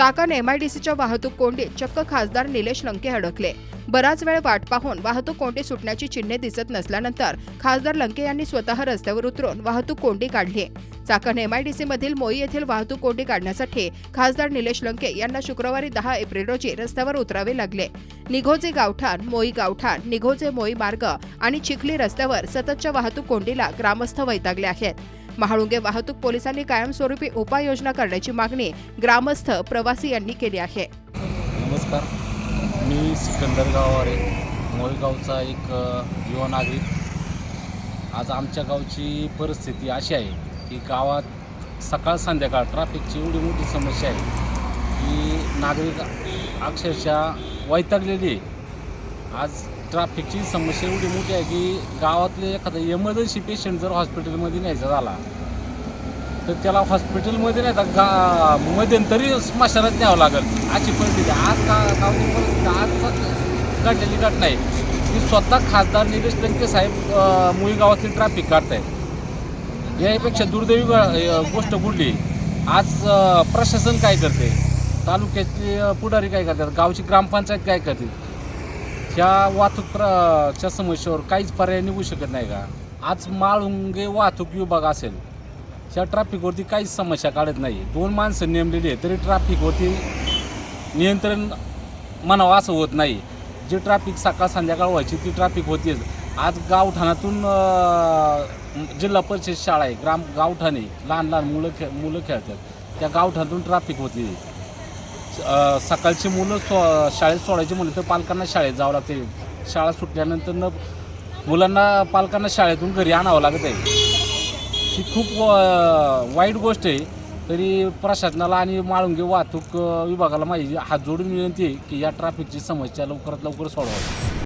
चाकण एमआयडीसीच्या वाहतूक कोंडीत चक्क खासदार निलेश लंके अडकले। बराच वेळ वाट पाहून वाहतूक कोंडी सुटण्याची चिन्हे दिसत नसल्यानंतर खासदार लंके यांनी स्वतः रस्त्यावर उतरून वाहतूक कोंडी काढली। चाकण एमआयडीसी मधील मोई येथील वाहतूक कोंडी काढण्यासाठी खासदार निलेश लंके यांना शुक्रवारी 10 एप्रिल रोजी रस्त्यावर उतरावे लागले। निघोजे गावठाण, मोई गावठाण, निघोजे मोई मार्ग आणि चिखली रस्त्यावर सततच्या वाहतूक कोंडीला ग्रामस्थ वैतागले आहेत। महाळुंगे वाहतूक पोलिसांनी कायमस्वरूपी उपाययोजना करण्याची मागणी ग्रामस्थ प्रवासी यांनी केली आहे। नमस्कार, मी सिकंदर गाववारे मोईगावचा एक युवा नागरिक। आज आमच्या गावची परिस्थिती अशी आहे की गावात सकाळ संध्याकाळ ट्रॅफिकची एवढी मोठी समस्या आहे की नागरिक अक्षरशः वैतागलेली आहे। आज ट्रॅफिकची समस्या एवढी मोठी आहे की गावातले एखादा इमर्जन्सी पेशंट जर हॉस्पिटलमध्ये न्यायचा झाला तर त्याला हॉस्पिटलमध्ये नाही तर मध्यंतरी स्मशानात न्यावं लागेल अशी परिस्थिती। आज गावची परिस्थिती आज घडलेली घटना आहे की स्वतः खासदार निलेश लंके साहेब मुळी गावातील ट्रॅफिक काढतायत। यापेक्षा दुर्दैवी गोष्ट कुठली, आज प्रशासन काय करते, तालुक्यातले पुढारी काय करतात, गावची ग्रामपंचायत काय करते, ह्या वाहतूकच्या समस्येवर काहीच पर्याय निघू शकत नाही का? आज माळुंगे वाहतूक विभाग असेल, ह्या ट्रॅफिकवरती काहीच समस्या काढत नाही। 2 माणसं नेमलेली आहे तरी ट्रॅफिकवरती नियंत्रण म्हणावं असं होत नाही। जी ट्रॅफिक सकाळ संध्याकाळ व्हायची ती ट्रॅफिक होतीच। आज गावठाणातून जिल्हा परिषद शाळा आहे, गावठाणे लहान लहान मुलं खेळतात, त्या गावठाणातून ट्रॅफिक होती। सकाळची मुलं शाळेत सोडायची म्हणलं तर पालकांना शाळेत जावं लागते। शाळा सुटल्यानंतर मुलांना पालकांना शाळेतून घरी आणावं लागत आहे। ही खूप वाईट गोष्ट आहे। तरी प्रशासनाला आणि माळुंगे वाहतूक विभागाला माझी हात जोडून विनंती आहे की या ट्रॅफिकची समस्या लवकरात लवकर सोडवावी।